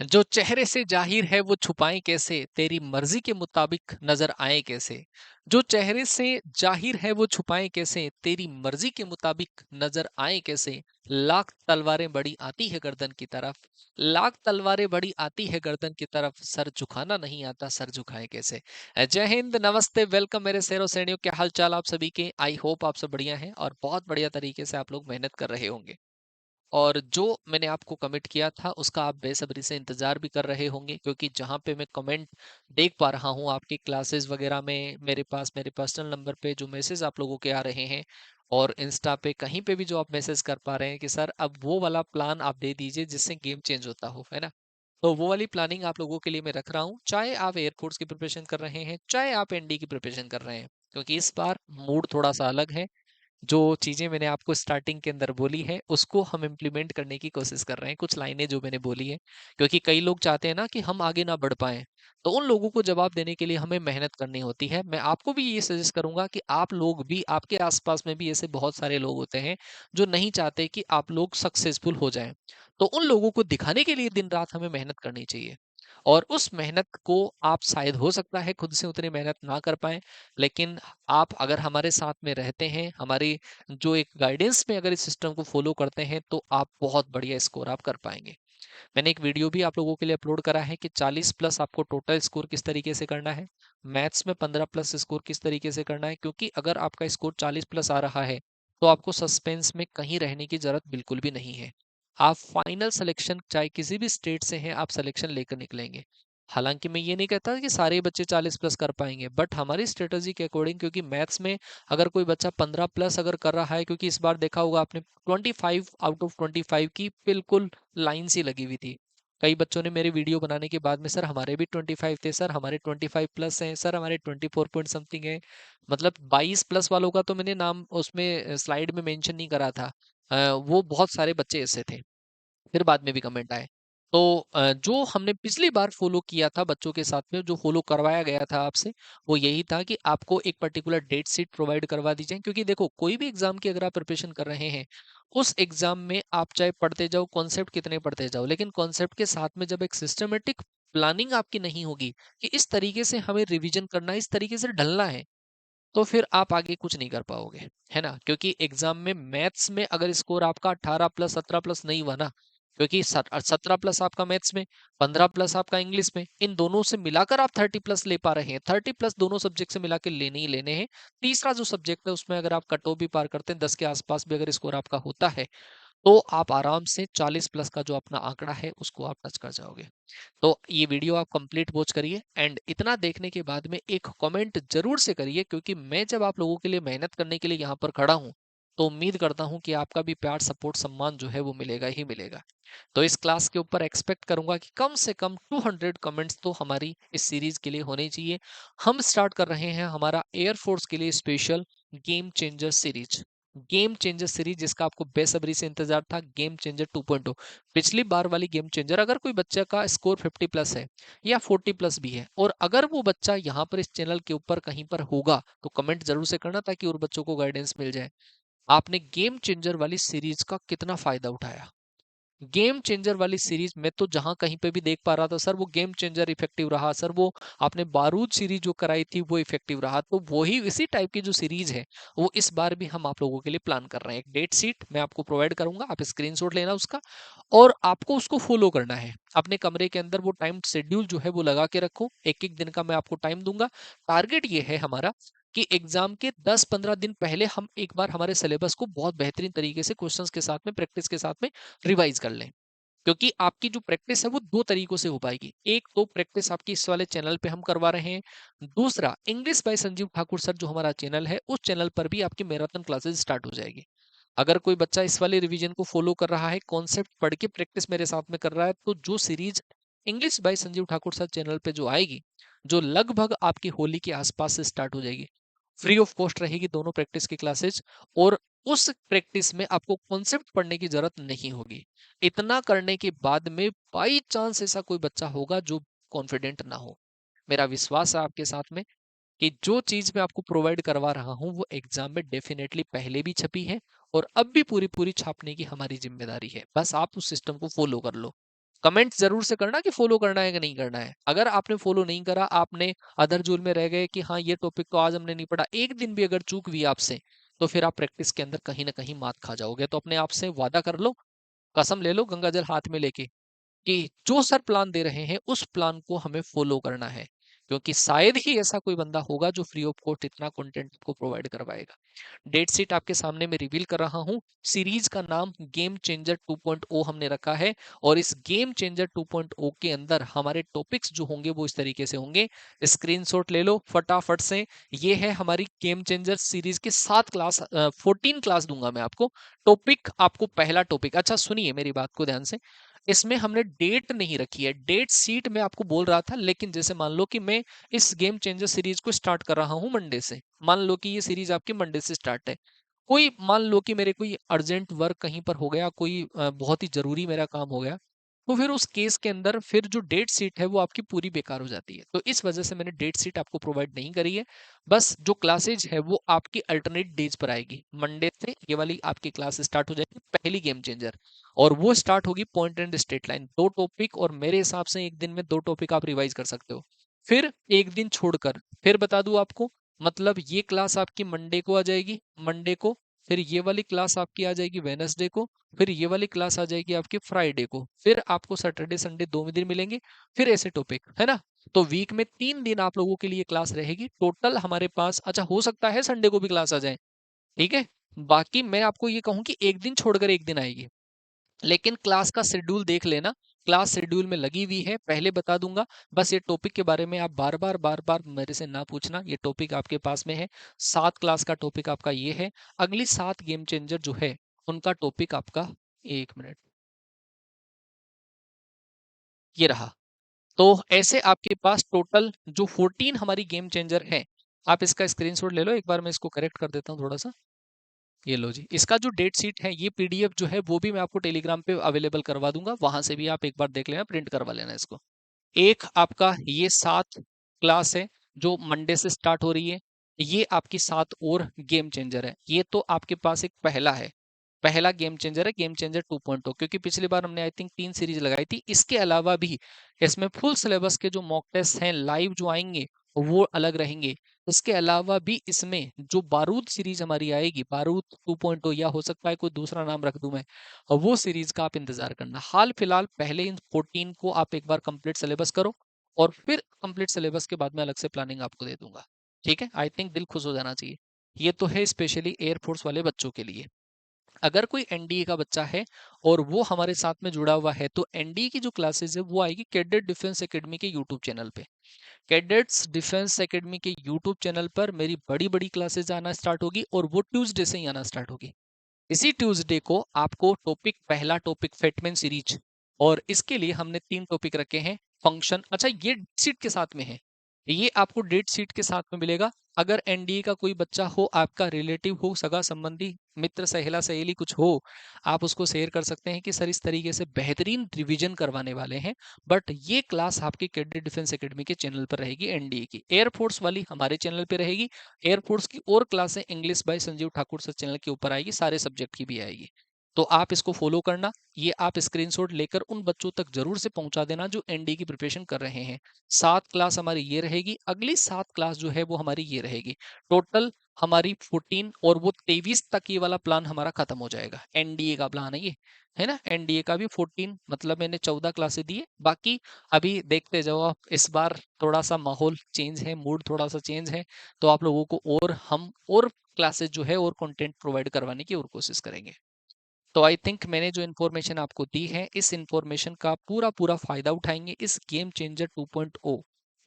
जो चेहरे से जाहिर है वो छुपाएं कैसे, तेरी मर्जी के मुताबिक नजर आए कैसे। जो चेहरे से जाहिर है वो छुपाएं कैसे, तेरी मर्जी के मुताबिक नजर आए कैसे। लाख तलवारें बड़ी आती है गर्दन की तरफ, लाख तलवारें बड़ी आती है गर्दन की तरफ, सर झुकाना नहीं आता, सर झुकाए कैसे। जय हिंद, नमस्ते, वेलकम मेरे शेरों श्रेणियों। क्या हाल चाल आप सभी के? आई होप आप सब बढ़िया हैं और बहुत बढ़िया तरीके से आप लोग मेहनत कर रहे होंगे। और जो मैंने आपको कमिट किया था उसका आप बेसब्री से इंतजार भी कर रहे होंगे, क्योंकि जहां पे मैं कमेंट देख पा रहा हूं आपकी क्लासेस वगैरह में, मेरे पास मेरे पर्सनल नंबर पे जो मैसेज आप लोगों के आ रहे हैं, और इंस्टा पे कहीं पे भी जो आप मैसेज कर पा रहे हैं कि सर अब वो वाला प्लान आप दे दीजिए जिससे गेम चेंज होता हो, है ना। तो वो वाली प्लानिंग आप लोगों के लिए मैं रख रहा हूँ, चाहे आप एयरफोर्स की प्रिपरेशन कर रहे हैं, चाहे आप एनडी की प्रिपरेशन कर रहे हैं, क्योंकि इस बार मूड थोड़ा सा अलग है। जो चीजें मैंने आपको स्टार्टिंग के अंदर बोली है उसको हम इम्प्लीमेंट करने की कोशिश कर रहे हैं, कुछ लाइनें जो मैंने बोली है, क्योंकि कई लोग चाहते हैं ना कि हम आगे ना बढ़ पाए। तो उन लोगों को जवाब देने के लिए हमें मेहनत करनी होती है। मैं आपको भी ये सजेस्ट करूंगा कि आप लोग भी, आपके आसपास में भी ऐसे बहुत सारे लोग होते हैं जो नहीं चाहते कि आप लोग सक्सेसफुल हो जाएं। तो उन लोगों को दिखाने के लिए दिन रात हमें मेहनत करनी चाहिए। और उस मेहनत को आप, शायद हो सकता है खुद से उतनी मेहनत ना कर पाए, लेकिन आप अगर हमारे साथ में रहते हैं, हमारी जो एक गाइडेंस में अगर इस सिस्टम को फॉलो करते हैं, तो आप बहुत बढ़िया स्कोर आप कर पाएंगे। मैंने एक वीडियो भी आप लोगों के लिए अपलोड करा है कि 40 प्लस आपको टोटल स्कोर किस तरीके से करना है, मैथ्स में 15 प्लस स्कोर किस तरीके से करना है। क्योंकि अगर आपका स्कोर 40 प्लस आ रहा है तो आपको सस्पेंस में कहीं रहने की जरूरत बिल्कुल भी नहीं है। आप फाइनल सिलेक्शन चाहे किसी भी स्टेट से हैं, आप सिलेक्शन लेकर निकलेंगे। हालांकि मैं ये नहीं कहता कि सारे बच्चे 40 प्लस कर पाएंगे, बट हमारी स्ट्रेटजी के अकॉर्डिंग, क्योंकि मैथ्स में अगर कोई बच्चा 15 प्लस अगर कर रहा है, क्योंकि इस बार देखा होगा आपने 25 आउट ऑफ 25 की बिल्कुल लाइन सी लगी हुई थी। कई बच्चों ने मेरे वीडियो बनाने के बाद में, सर हमारे भी 25 थे, सर हमारे 25 प्लस हैं, सर हमारे 24 पॉइंट समथिंग है। मतलब 22 प्लस वालों का तो मैंने नाम उसमें स्लाइड में मेंशन नहीं करा था। वो बहुत सारे बच्चे ऐसे थे। फिर बाद में भी कमेंट आए। तो जो हमने पिछली बार फॉलो किया था बच्चों के साथ में, जो फॉलो करवाया गया था आपसे, वो यही था कि आपको एक पर्टिकुलर डेट शीट प्रोवाइड करवा दी जाए। क्योंकि देखो, कोई भी एग्जाम की अगर आप प्रिपरेशन कर रहे हैं, उस एग्जाम में आप चाहे पढ़ते जाओ, कॉन्सेप्ट कितने पढ़ते जाओ, लेकिन कॉन्सेप्ट के साथ में जब एक सिस्टमेटिक प्लानिंग आपकी नहीं होगी कि इस तरीके से हमें रिवीजन करना है, इस तरीके से ढलना है, तो फिर आप आगे कुछ नहीं कर पाओगे, है ना। क्योंकि एग्जाम में मैथ्स में अगर स्कोर आपका 18 प्लस 17 प्लस नहीं हुआ ना, क्योंकि 17 प्लस आपका मैथ्स में, 15 प्लस आपका इंग्लिश में, इन दोनों से मिलाकर आप 30 प्लस ले पा रहे हैं, 30 प्लस दोनों सब्जेक्ट से मिला के लेने ही लेने हैं। तीसरा जो सब्जेक्ट है उसमें अगर आप कट ऑफ भी पार करते हैं, 10 के आसपास भी अगर स्कोर आपका होता है, तो आप आराम से 40 प्लस का जो अपना आंकड़ा है उसको आप टच कर जाओगे। तो ये वीडियो आप कंप्लीट वॉच करिए, एंड इतना देखने के बाद में एक कमेंट जरूर से करिए, क्योंकि मैं जब आप लोगों के लिए मेहनत करने के लिए यहाँ पर खड़ा हूँ, तो उम्मीद करता हूँ कि आपका भी प्यार, सपोर्ट, सम्मान जो है वो मिलेगा ही मिलेगा। तो इस क्लास के ऊपर एक्सपेक्ट करूंगा कि कम से कम 200 कमेंट्स तो हमारी इस सीरीज के लिए होने चाहिए। हम स्टार्ट कर रहे हैं हमारा एयरफोर्स के लिए special game changer series. Game changer series जिसका आपको बेसब्री से इंतजार था, गेम चेंजर 2.0। पिछली बार वाली गेम चेंजर, अगर कोई बच्चे का स्कोर 50 प्लस है या 40 प्लस भी है, और अगर वो बच्चा यहाँ पर इस चैनल के ऊपर कहीं पर होगा, तो कमेंट जरूर से करना ताकि और बच्चों को गाइडेंस मिल जाए। आपने गेम चेंजर वाली सीरीज का कितना फायदा उठाया। गेम चेंजर वाली सीरीज में तो जहां कहीं पे भी देख पा रहा था, सर वो गेम चेंजर इफेक्टिव रहा, सर वो आपने बारूद सीरीज जो कराई थी वो इफेक्टिव रहा। तो वही इसी टाइप की जो सीरीज है वो इस बार भी हम आप लोगों के लिए प्लान कर रहे हैं। एक डेट शीट मैं आपको प्रोवाइड करूंगा, आप स्क्रीनशॉट लेना उसका, और आपको उसको फॉलो करना है। अपने कमरे के अंदर वो टाइम शेड्यूल जो है वो लगा के रखो, एक एक दिन का मैं आपको टाइम दूंगा। टारगेट ये है हमारा कि एग्जाम के 10-15 दिन पहले हम एक बार हमारे सिलेबस को बहुत बेहतरीन तरीके से क्वेश्चंस के साथ में, प्रैक्टिस के साथ में रिवाइज कर लें। क्योंकि आपकी जो प्रैक्टिस है वो दो तरीकों से हो पाएगी। एक तो प्रैक्टिस आपकी इस वाले चैनल पे हम करवा रहे हैं, दूसरा English by Sanjeev Thakur sir जो हमारा चैनल है, उस चैनल पर भी आपकी मैराथन क्लासेस स्टार्ट हो जाएगी। अगर कोई बच्चा इस वाले रिवीजन को फॉलो कर रहा है, कॉन्सेप्ट पढ़ के प्रैक्टिस मेरे साथ में कर रहा है, तो जो series English by Sanjeev Thakur sir channel पे जो आएगी, जो लगभग आपकी होली के आसपास से स्टार्ट हो जाएगी, फ्री ऑफ कॉस्ट रहेगी दोनों प्रैक्टिस की क्लासेज। और उस प्रैक्टिस में आपको कॉन्सेप्ट पढ़ने की जरूरत नहीं होगी। इतना करने के बाद में बाई चांस ऐसा कोई बच्चा होगा जो कॉन्फिडेंट ना हो, मेरा विश्वास है आपके साथ में कि जो चीज मैं आपको प्रोवाइड करवा रहा हूं वो एग्जाम में डेफिनेटली पहले भी छपी है, और अब भी पूरी पूरी छापने की हमारी जिम्मेदारी है। बस आप उस सिस्टम को फॉलो कर लो। कमेंट जरूर से करना कि फॉलो करना है कि नहीं करना है। अगर आपने फॉलो नहीं करा, आपने अदर जूल में रह गए कि हाँ ये टॉपिक तो आज हमने नहीं पढ़ा, एक दिन भी अगर चूक हुई आपसे, तो फिर आप प्रैक्टिस के अंदर कहीं ना कहीं मात खा जाओगे। तो अपने आप से वादा कर लो, कसम ले लो गंगा जल हाथ में लेके, कि जो सर प्लान दे रहे हैं उस प्लान को हमें फॉलो करना है, क्योंकि शायद ही ऐसा कोई बंदा होगा जो फ्री ऑफ कॉस्ट इतना कंटेंट को प्रोवाइड करवाएगा। डेट शीट आपके सामने मैं रिवील कर रहा हूं। सीरीज का नाम गेम चेंजर 2.0 हमने रखा है, और इस गेम चेंजर 2.0 के अंदर हमारे टॉपिक्स जो होंगे वो इस तरीके से होंगे। स्क्रीनशॉट ले लो फटाफट से। ये है हमारी गेम चेंजर सीरीज के 7 क्लास, 14 क्लास दूंगा मैं आपको। टॉपिक आपको पहला टॉपिक, अच्छा सुनिए मेरी बात को ध्यान से, इसमें हमने डेट नहीं रखी है, डेट शीट में आपको बोल रहा था, लेकिन जैसे मान लो कि मैं इस गेम चेंजर सीरीज को स्टार्ट कर रहा हूं मंडे से, मान लो कि ये सीरीज आपकी मंडे से स्टार्ट है, कोई मान लो कि मेरे कोई अर्जेंट वर्क कहीं पर हो गया, कोई बहुत ही जरूरी मेरा काम हो गया, तो फिर उस केस के अंदर फिर जो डेट शीट है वो आपकी पूरी बेकार हो जाती है। तो इस वजह से मैंने डेट शीट आपको प्रोवाइड नहीं करी है। बस जो क्लासेज है वो आपकी अल्टरनेट डेज पर आएगी। मंडे से ये वाली आपकी क्लास स्टार्ट हो जाएगी, पहली गेम चेंजर, और वो स्टार्ट होगी point and state line, 2 topic, और मेरे हिसाब से एक दिन में 2 टॉपिक आप रिवाइज कर सकते हो। फिर एक दिन छोड़कर, फिर बता दूं आपको, मतलब ये क्लास आपकी मंडे को आ जाएगी, मंडे को, फिर ये वाली क्लास आपकी आ जाएगी वेनसडे को, फिर ये वाली क्लास आ जाएगी आपकी फ्राइडे को, फिर आपको सैटरडे संडे 2 दिन मिलेंगे, फिर ऐसे टॉपिक है ना। तो वीक में 3 दिन आप लोगों के लिए क्लास रहेगी टोटल हमारे पास। अच्छा हो सकता है संडे को भी क्लास आ जाए, ठीक है, बाकी मैं आपको ये कहूं कि एक दिन छोड़कर एक दिन आएगी, लेकिन क्लास का शेड्यूल देख लेना, क्लास शेड्यूल में लगी हुई है, पहले बता दूंगा। बस ये टॉपिक के बारे में आप बार बार मेरे से ना पूछना, ये टॉपिक आपके पास में है। 7 क्लास का टॉपिक आपका ये है। अगली 7 गेम चेंजर जो है उनका टॉपिक आपका, 1 मिनट, ये रहा। तो ऐसे आपके पास टोटल जो 14 हमारी गेम चेंजर है, आप इसका स्क्रीनशॉट ले लो, एक बार मैं इसको करेक्ट कर देता हूँ थोड़ा सा। ये लो जी, इसका जो डेट शीट है, ये पीडीएफ जो है वो भी मैं आपको टेलीग्राम पे अवेलेबल करवा दूंगा, वहां से भी आप एक बार देख लेना, प्रिंट करवा लेना इसको। एक आपका ये 7 क्लास है जो मंडे से स्टार्ट हो रही है, ये आपकी 7 और गेम चेंजर है। ये तो आपके पास एक पहला है, पहला गेम चेंजर है, गेम चेंजर 2.0, क्योंकि पिछली बार हमने आई थिंक 3 सीरीज लगाई थी। इसके अलावा भी इसमें फुल सिलेबस के जो मॉक टेस्ट हैं लाइव जो आएंगे वो अलग रहेंगे। इसके अलावा भी इसमें जो बारूद सीरीज हमारी आएगी, बारूद 2.0, या हो सकता है कोई दूसरा नाम रख दूं मैं, और वो सीरीज का आप इंतजार करना। हाल फिलहाल पहले इन 14 को आप एक बार कंप्लीट सिलेबस करो, और फिर कंप्लीट सिलेबस के बाद में अलग से प्लानिंग आपको दे दूंगा, ठीक है। आई थिंक दिल खुश हो जाना चाहिए। ये तो है स्पेशली एयरफोर्स वाले बच्चों के लिए। अगर कोई एनडीए का बच्चा है और वो हमारे साथ में जुड़ा हुआ है, तो एनडीए की जो क्लासेस है वो आएगी कैडेट डिफेंस एकेडमी के यूट्यूब चैनल पे। कैडेट्स डिफेंस एकेडमी के यूट्यूब चैनल पर मेरी बड़ी बड़ी क्लासेस आना स्टार्ट होगी, और वो ट्यूसडे से ही आना स्टार्ट होगी। इसी ट्यूसडे को आपको टॉपिक, पहला टॉपिक फेटमैन सीरीज, और इसके लिए हमने 3 टॉपिक रखे हैं। फंक्शन, अच्छा ये डेट शीट के साथ में है, ये आपको डेट शीट के साथ में मिलेगा। अगर एनडीए का कोई बच्चा हो, आपका रिलेटिव हो, सगा संबंधी, मित्र, सहेला सहेली कुछ हो, आप उसको शेयर कर सकते हैं कि सर इस तरीके से बेहतरीन रिवीजन करवाने वाले हैं। बट ये क्लास आपकी कैडेट डिफेंस एकेडमी के चैनल पर रहेगी, एनडीए की। एयरफोर्स वाली हमारे चैनल पर रहेगी। एयरफोर्स की और क्लासें English by Sanjeev Thakur sir channel के ऊपर आएगी, सारे सब्जेक्ट की भी आएगी। तो आप इसको फॉलो करना। ये आप स्क्रीनशॉट लेकर उन बच्चों तक जरूर से पहुंचा देना जो एनडी की प्रिपरेशन कर रहे हैं। 7 क्लास हमारी ये रहेगी, अगली 7 क्लास जो है वो हमारी ये रहेगी। टोटल हमारी 14, और वो 23 तक ये वाला प्लान हमारा खत्म हो जाएगा। एनडीए का प्लान है ये, है ना। एनडीए का भी 14, मतलब मैंने 14 क्लासें दी है। बाकी अभी देखते जाओ आप, इस बार थोड़ा सा माहौल चेंज है, मूड थोड़ा सा चेंज है, तो आप लोगों को और हम और क्लासेस जो है और कंटेंट प्रोवाइड करवाने की और कोशिश करेंगे। तो आई थिंक मैंने जो इन्फॉर्मेशन आपको दी है, इस इन्फॉर्मेशन का पूरा पूरा फायदा उठाएंगे। इस गेम चेंजर 2.0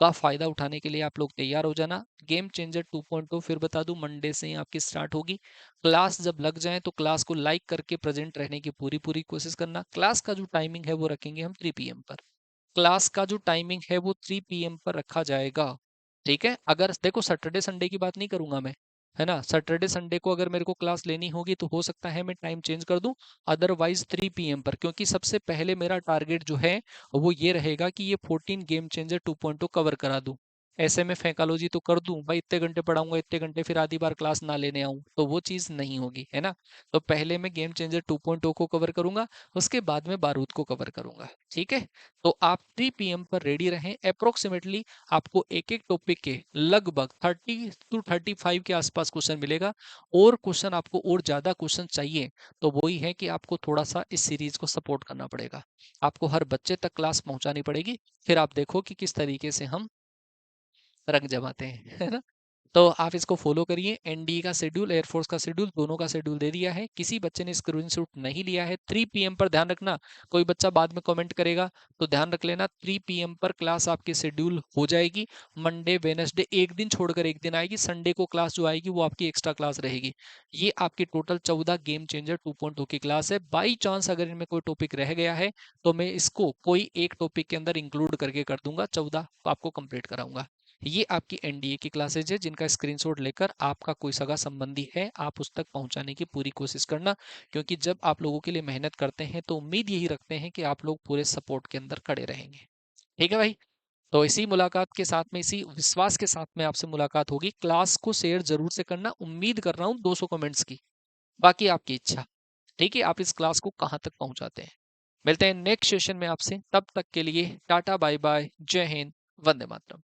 का फायदा उठाने के लिए आप लोग तैयार हो जाना। गेम चेंजर 2.0 फिर बता दूं, मंडे से ही आपकी स्टार्ट होगी। क्लास जब लग जाए तो क्लास को लाइक करके प्रेजेंट रहने की पूरी पूरी कोशिश करना। क्लास का जो टाइमिंग है वो रखेंगे हम 3 PM पर। क्लास का जो टाइमिंग है वो 3 PM पर रखा जाएगा, ठीक है। अगर देखो सैटरडे संडे की बात नहीं करूंगा मैं, है ना। सैटरडे संडे को अगर मेरे को क्लास लेनी होगी तो हो सकता है मैं टाइम चेंज कर दूं, अदरवाइज 3 PM पर, क्योंकि सबसे पहले मेरा टारगेट जो है वो ये रहेगा कि ये 14 गेम चेंजर 2.0 कवर करा दूं। ऐसे में फैंकालॉजी तो कर दूं भाई, इतने घंटे पढ़ाऊंगा, इतने घंटे फिर आधी बार क्लास ना लेने आऊं, तो वो चीज नहीं होगी, है ना। तो पहले मैं गेम चेंजर 2.0 को कवर करूंगा, उसके बाद में बारूद को कवर करूंगा, ठीक है। तो आप 3 PM पर रेडी रहें। अप्रोक्सीमेटली आपको एक एक टॉपिक के लगभग 30 to 35 के आसपास क्वेश्चन मिलेगा। और क्वेश्चन आपको और ज्यादा क्वेश्चन चाहिए तो वही है कि आपको थोड़ा सा इस सीरीज को सपोर्ट करना पड़ेगा, आपको हर बच्चे तक क्लास पहुंचानी पड़ेगी। फिर आप देखो कि किस तरीके से हम रंग जमाते हैं, है ना। तो आप इसको फॉलो करिए। एनडीए का शेड्यूल, एयरफोर्स का शेड्यूल, दोनों का शेड्यूल दे दिया है। किसी बच्चे ने स्क्रीनशॉट नहीं लिया है, 3 PM पर ध्यान रखना। कोई बच्चा बाद में कमेंट करेगा तो ध्यान रख लेना, 3 PM पर क्लास आपकी शेड्यूल हो जाएगी। मंडे वेनसडे एक दिन छोड़कर एक दिन आएगी, संडे को क्लास जो आएगी वो आपकी एक्स्ट्रा क्लास रहेगी। ये आपकी टोटल 14 गेम चेंजर 2.0 की क्लास है। बाई चांस अगर इनमें कोई टॉपिक रह गया है तो मैं इसको कोई एक टॉपिक के अंदर इंक्लूड करके कर दूंगा, 14 आपको कंप्लीट कराऊंगा। ये आपकी एनडीए की क्लासेज है जिनका स्क्रीनशॉट लेकर आपका कोई सगा संबंधी है आप उस तक पहुंचाने की पूरी कोशिश करना, क्योंकि जब आप लोगों के लिए मेहनत करते हैं तो उम्मीद यही रखते हैं कि आप लोग पूरे सपोर्ट के अंदर खड़े रहेंगे। ठीक है भाई। तो इसी मुलाकात के साथ में, इसी विश्वास के साथ में आपसे मुलाकात होगी। क्लास को शेयर जरूर से करना, उम्मीद कर रहा हूँ 200 कमेंट्स की, बाकी आपकी इच्छा। ठीक है, आप इस क्लास को कहाँ तक पहुंचाते हैं। मिलते हैं नेक्स्ट सेशन में आपसे, तब तक के लिए टाटा बाय बाय, जय हिंद, वंदे मातरम।